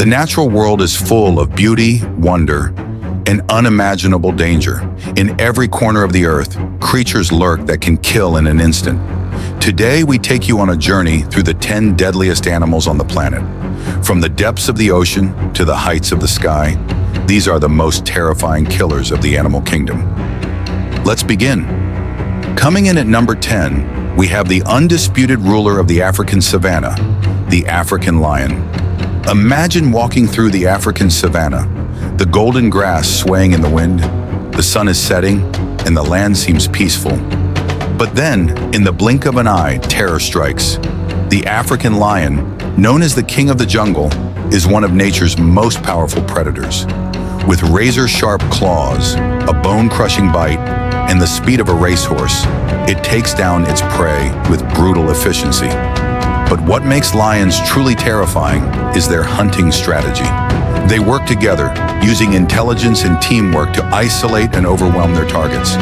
The natural world is full of beauty, wonder, and unimaginable danger. In every corner of the earth, creatures lurk that can kill in an instant. Today, we take you on a journey through the 10 deadliest animals on the planet. From the depths of the ocean to the heights of the sky, these are the most terrifying killers of the animal kingdom. Let's begin. Coming in at number 10, we have the undisputed ruler of the African savanna, the African lion. Imagine walking through the African savanna, the golden grass swaying in the wind, the sun is setting, and the land seems peaceful. But then, in the blink of an eye, terror strikes. The African lion, known as the king of the jungle, is one of nature's most powerful predators. With razor-sharp claws, a bone-crushing bite, and the speed of a racehorse, it takes down its prey with brutal efficiency. But what makes lions truly terrifying is their hunting strategy. They work together, using intelligence and teamwork to isolate and overwhelm their targets.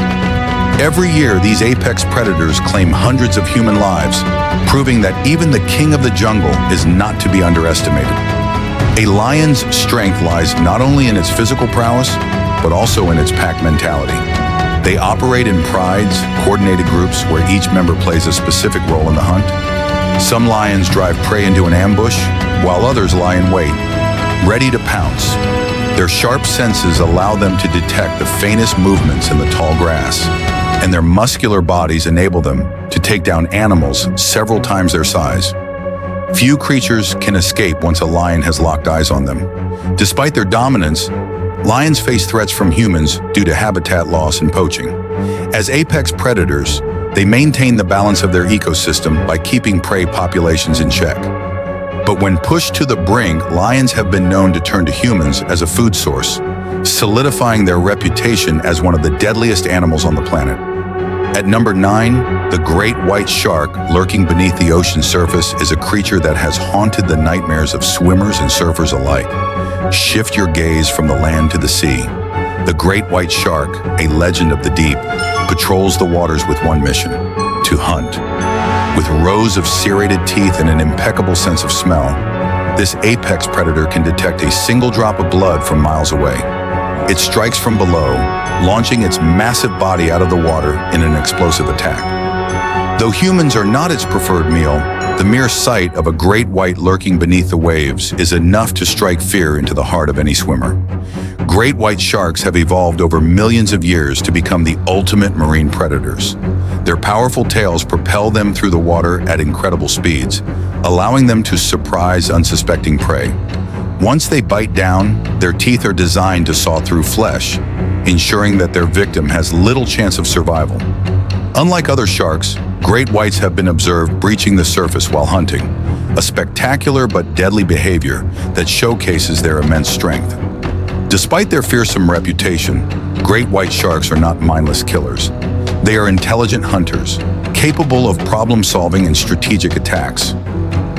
Every year, these apex predators claim hundreds of human lives, proving that even the king of the jungle is not to be underestimated. A lion's strength lies not only in its physical prowess, but also in its pack mentality. They operate in prides, coordinated groups where each member plays a specific role in the hunt. Some lions drive prey into an ambush, while others lie in wait, ready to pounce. Their sharp senses allow them to detect the faintest movements in the tall grass, and their muscular bodies enable them to take down animals several times their size. Few creatures can escape once a lion has locked eyes on them. Despite their dominance, lions face threats from humans due to habitat loss and poaching. As apex predators, they maintain the balance of their ecosystem by keeping prey populations in check. But when pushed to the brink, lions have been known to turn to humans as a food source, solidifying their reputation as one of the deadliest animals on the planet. At number 9, the great white shark lurking beneath the ocean surface is a creature that has haunted the nightmares of swimmers and surfers alike. Shift your gaze from the land to the sea. The great white shark, a legend of the deep, patrols the waters with one mission: to hunt. With rows of serrated teeth and an impeccable sense of smell, this apex predator can detect a single drop of blood from miles away. It strikes from below, launching its massive body out of the water in an explosive attack. Though humans are not its preferred meal, the mere sight of a great white lurking beneath the waves is enough to strike fear into the heart of any swimmer. Great white sharks have evolved over millions of years to become the ultimate marine predators. Their powerful tails propel them through the water at incredible speeds, allowing them to surprise unsuspecting prey. Once they bite down, their teeth are designed to saw through flesh, ensuring that their victim has little chance of survival. Unlike other sharks, great whites have been observed breaching the surface while hunting, a spectacular but deadly behavior that showcases their immense strength. Despite their fearsome reputation, great white sharks are not mindless killers. They are intelligent hunters, capable of problem-solving and strategic attacks.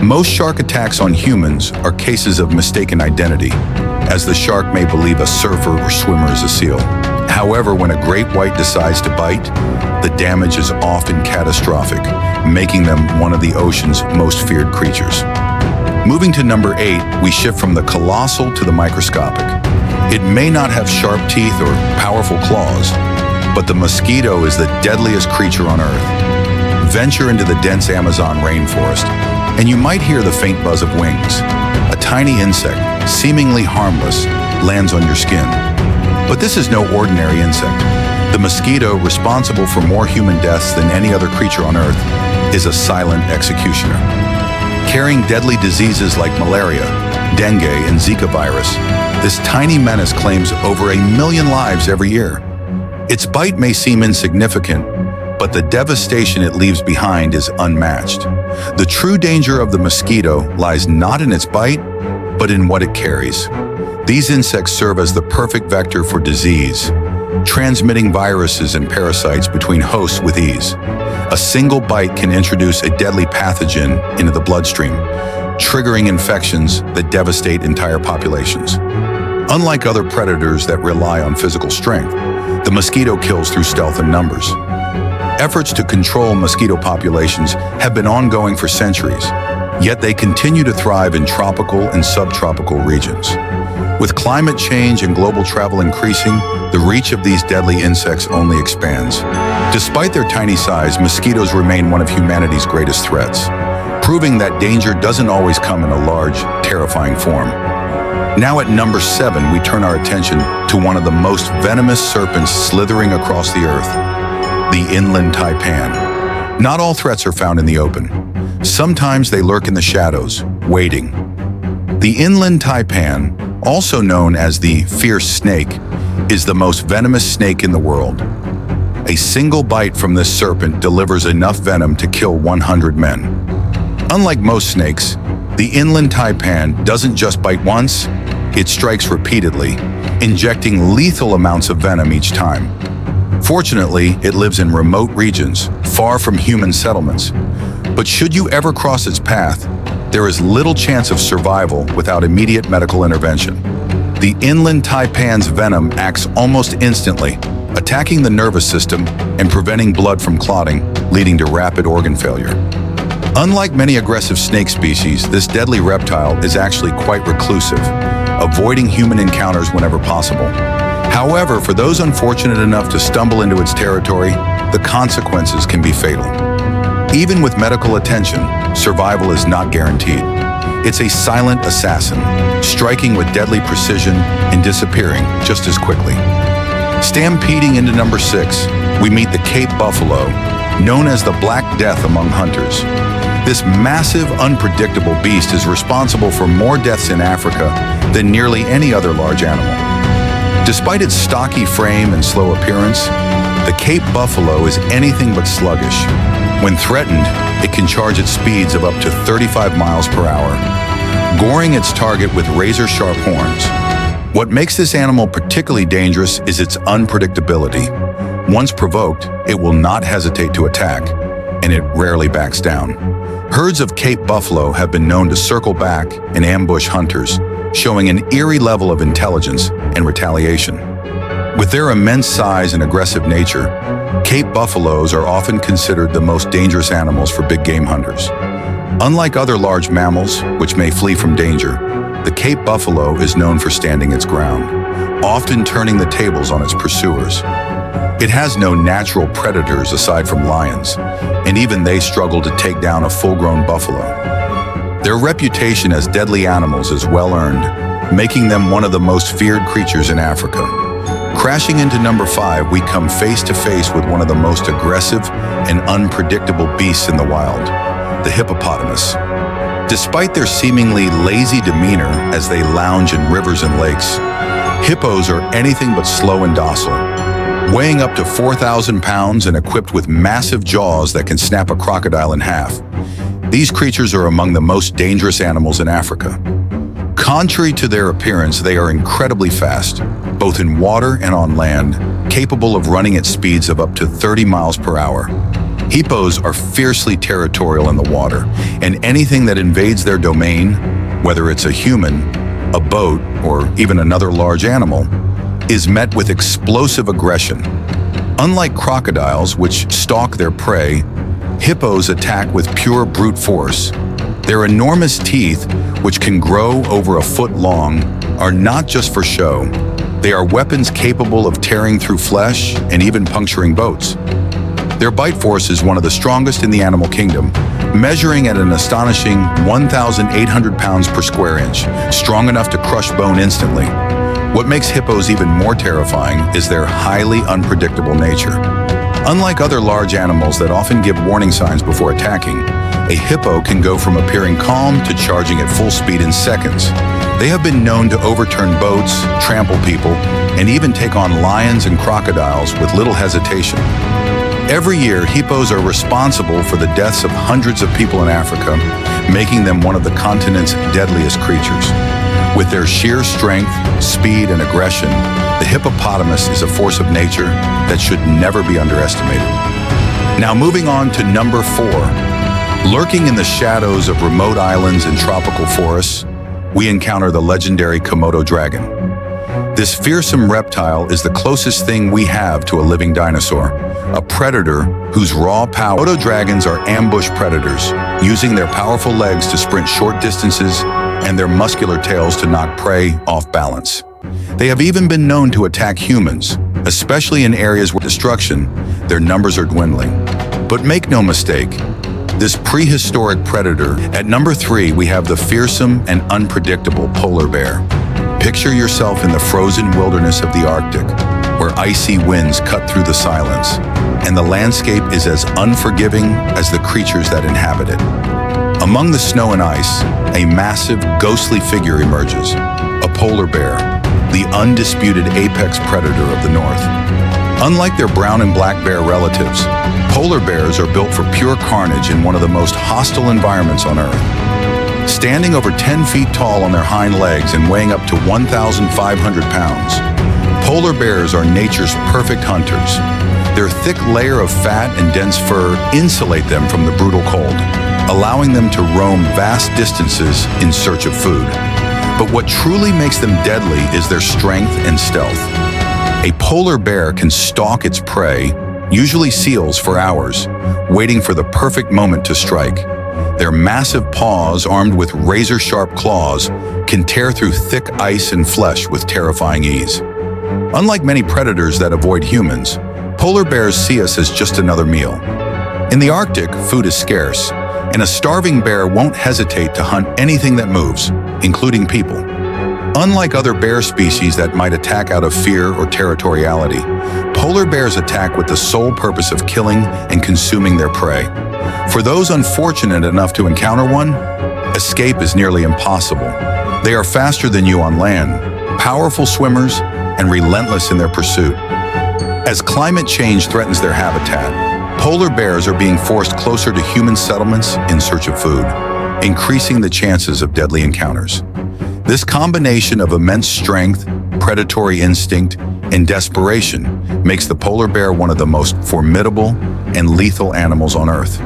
Most shark attacks on humans are cases of mistaken identity, as the shark may believe a surfer or swimmer is a seal. However, when a great white decides to bite, the damage is often catastrophic, making them one of the ocean's most feared creatures. Moving to number 8, we shift from the colossal to the microscopic. It may not have sharp teeth or powerful claws, but the mosquito is the deadliest creature on Earth. Venture into the dense Amazon rainforest, and you might hear the faint buzz of wings. A tiny insect, seemingly harmless, lands on your skin. But this is no ordinary insect. The mosquito, responsible for more human deaths than any other creature on Earth, is a silent executioner. Carrying deadly diseases like malaria, dengue, and Zika virus, this tiny menace claims over 1 million lives every year. Its bite may seem insignificant, but the devastation it leaves behind is unmatched. The true danger of the mosquito lies not in its bite, but in what it carries. These insects serve as the perfect vector for disease, transmitting viruses and parasites between hosts with ease. A single bite can introduce a deadly pathogen into the bloodstream, triggering infections that devastate entire populations. Unlike other predators that rely on physical strength, the mosquito kills through stealth and numbers. Efforts to control mosquito populations have been ongoing for centuries, Yet they continue to thrive in tropical and subtropical regions. With climate change and global travel increasing, the reach of these deadly insects only expands. Despite their tiny size, mosquitoes remain one of humanity's greatest threats, proving that danger doesn't always come in a large, terrifying form. Now at number 7, we turn our attention to one of the most venomous serpents slithering across the earth, the inland taipan. Not all threats are found in the open. Sometimes they lurk in the shadows, waiting. The inland taipan, also known as the fierce snake, is the most venomous snake in the world. A single bite from this serpent delivers enough venom to kill 100 men. Unlike most snakes, the inland taipan doesn't just bite once, it strikes repeatedly, injecting lethal amounts of venom each time. Fortunately, it lives in remote regions, far from human settlements. But should you ever cross its path, there is little chance of survival without immediate medical intervention. The inland taipan's venom acts almost instantly, attacking the nervous system and preventing blood from clotting, leading to rapid organ failure. Unlike many aggressive snake species, this deadly reptile is actually quite reclusive, avoiding human encounters whenever possible. However, for those unfortunate enough to stumble into its territory, the consequences can be fatal. Even with medical attention, survival is not guaranteed. It's a silent assassin, striking with deadly precision and disappearing just as quickly. Stampeding into number 6, we meet the Cape buffalo, known as the Black Death among hunters. This massive, unpredictable beast is responsible for more deaths in Africa than nearly any other large animal. Despite its stocky frame and slow appearance, the Cape buffalo is anything but sluggish. When threatened, it can charge at speeds of up to 35 miles per hour, goring its target with razor-sharp horns. What makes this animal particularly dangerous is its unpredictability. Once provoked, it will not hesitate to attack, and it rarely backs down. Herds of Cape buffalo have been known to circle back and ambush hunters, showing an eerie level of intelligence and retaliation. With their immense size and aggressive nature, Cape buffaloes are often considered the most dangerous animals for big game hunters. Unlike other large mammals, which may flee from danger, the Cape buffalo is known for standing its ground, often turning the tables on its pursuers. It has no natural predators aside from lions, and even they struggle to take down a full-grown buffalo. Their reputation as deadly animals is well-earned, making them one of the most feared creatures in Africa. Crashing into number 5, we come face to face with one of the most aggressive and unpredictable beasts in the wild, the hippopotamus. Despite their seemingly lazy demeanor as they lounge in rivers and lakes, hippos are anything but slow and docile. Weighing up to 4,000 pounds and equipped with massive jaws that can snap a crocodile in half, these creatures are among the most dangerous animals in Africa. Contrary to their appearance, they are incredibly fast, both in water and on land, capable of running at speeds of up to 30 miles per hour. Hippos are fiercely territorial in the water, and anything that invades their domain, whether it's a human, a boat, or even another large animal, is met with explosive aggression. Unlike crocodiles, which stalk their prey, hippos attack with pure brute force. Their enormous teeth, which can grow over a foot long, are not just for show. They are weapons capable of tearing through flesh and even puncturing boats. Their bite force is one of the strongest in the animal kingdom, measuring at an astonishing 1,800 pounds per square inch, strong enough to crush bone instantly. What makes hippos even more terrifying is their highly unpredictable nature. Unlike other large animals that often give warning signs before attacking, a hippo can go from appearing calm to charging at full speed in seconds. They have been known to overturn boats, trample people, and even take on lions and crocodiles with little hesitation. Every year, hippos are responsible for the deaths of hundreds of people in Africa, making them one of the continent's deadliest creatures. With their sheer strength, speed, and aggression, the hippopotamus is a force of nature that should never be underestimated. Now moving on to number 4. Lurking in the shadows of remote islands and tropical forests, we encounter the legendary Komodo dragon. This fearsome reptile is the closest thing we have to a living dinosaur, a predator whose raw power. Komodo dragons are ambush predators using their powerful legs to sprint short distances and their muscular tails to knock prey off balance. They have even been known to attack humans, especially in areas where destruction, their numbers are dwindling. But make no mistake, this prehistoric predator. At number 3, we have the fearsome and unpredictable polar bear. Picture yourself in the frozen wilderness of the Arctic, where icy winds cut through the silence, and the landscape is as unforgiving as the creatures that inhabit it. Among the snow and ice, a massive, ghostly figure emerges, a polar bear, the undisputed apex predator of the North. Unlike their brown and black bear relatives, polar bears are built for pure carnage in one of the most hostile environments on Earth. Standing over 10 feet tall on their hind legs and weighing up to 1,500 pounds, polar bears are nature's perfect hunters. Their thick layer of fat and dense fur insulate them from the brutal cold, allowing them to roam vast distances in search of food. But what truly makes them deadly is their strength and stealth. A polar bear can stalk its prey, usually seals, for hours, waiting for the perfect moment to strike. Their massive paws, armed with razor-sharp claws, can tear through thick ice and flesh with terrifying ease. Unlike many predators that avoid humans, polar bears see us as just another meal. In the Arctic, food is scarce, and a starving bear won't hesitate to hunt anything that moves, including people. Unlike other bear species that might attack out of fear or territoriality, polar bears attack with the sole purpose of killing and consuming their prey. For those unfortunate enough to encounter one, escape is nearly impossible. They are faster than you on land, powerful swimmers, and relentless in their pursuit. As climate change threatens their habitat, polar bears are being forced closer to human settlements in search of food, increasing the chances of deadly encounters. This combination of immense strength, predatory instinct, and desperation makes the polar bear one of the most formidable and lethal animals on Earth.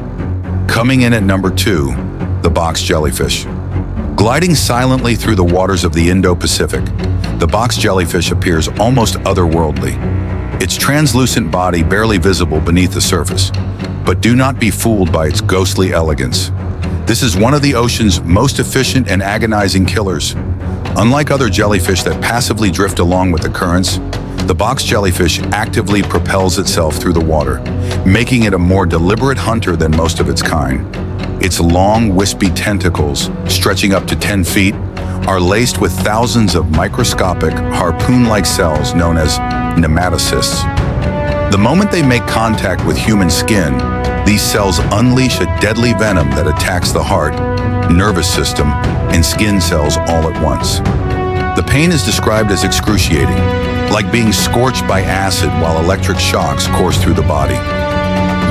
Coming in at number 2, the box jellyfish. Gliding silently through the waters of the Indo-Pacific, the box jellyfish appears almost otherworldly. Its translucent body barely visible beneath the surface. But do not be fooled by its ghostly elegance. This is one of the ocean's most efficient and agonizing killers. Unlike other jellyfish that passively drift along with the currents, the box jellyfish actively propels itself through the water, making it a more deliberate hunter than most of its kind. Its long, wispy tentacles, stretching up to 10 feet, are laced with thousands of microscopic, harpoon-like cells known as nematocysts. The moment they make contact with human skin, these cells unleash a deadly venom that attacks the heart, nervous system, and skin cells all at once. The pain is described as excruciating, like being scorched by acid while electric shocks course through the body.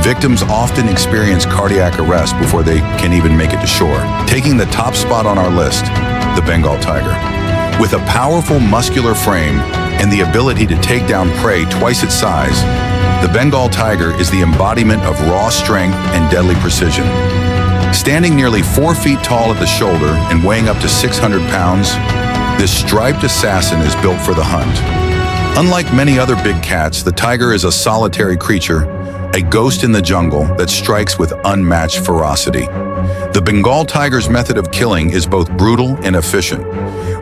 Victims often experience cardiac arrest before they can even make it to shore. Taking the top spot on our list, the Bengal tiger. With a powerful muscular frame and the ability to take down prey twice its size, the Bengal tiger is the embodiment of raw strength and deadly precision. Standing nearly 4 feet tall at the shoulder and weighing up to 600 pounds, this striped assassin is built for the hunt. Unlike many other big cats, the tiger is a solitary creature, a ghost in the jungle that strikes with unmatched ferocity. The Bengal tiger's method of killing is both brutal and efficient.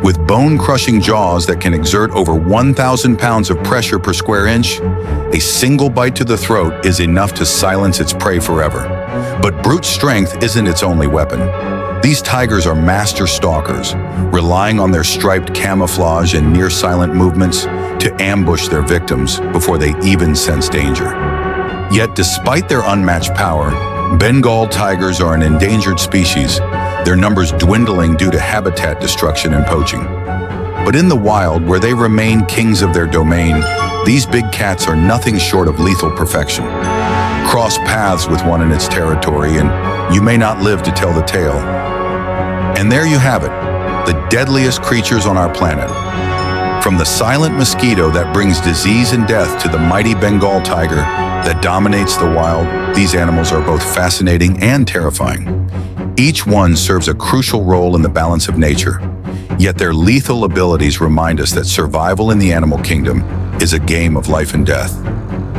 With bone-crushing jaws that can exert over 1,000 pounds of pressure per square inch, a single bite to the throat is enough to silence its prey forever. But brute strength isn't its only weapon. These tigers are master stalkers, relying on their striped camouflage and near-silent movements to ambush their victims before they even sense danger. Yet, despite their unmatched power, Bengal tigers are an endangered species, their numbers dwindling due to habitat destruction and poaching. But in the wild, where they remain kings of their domain, these big cats are nothing short of lethal perfection. Cross paths with one in its territory, and you may not live to tell the tale. And there you have it, the deadliest creatures on our planet. From the silent mosquito that brings disease and death to the mighty Bengal tiger that dominates the wild, these animals are both fascinating and terrifying. Each one serves a crucial role in the balance of nature, yet their lethal abilities remind us that survival in the animal kingdom is a game of life and death.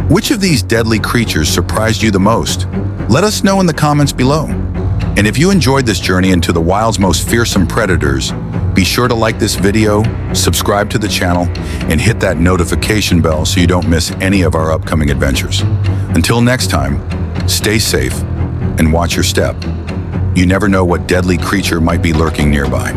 Which of these deadly creatures surprised you the most? Let us know in the comments below. And if you enjoyed this journey into the wild's most fearsome predators, be sure to like this video, subscribe to the channel, and hit that notification bell so you don't miss any of our upcoming adventures. Until next time, stay safe and watch your step. You never know what deadly creature might be lurking nearby.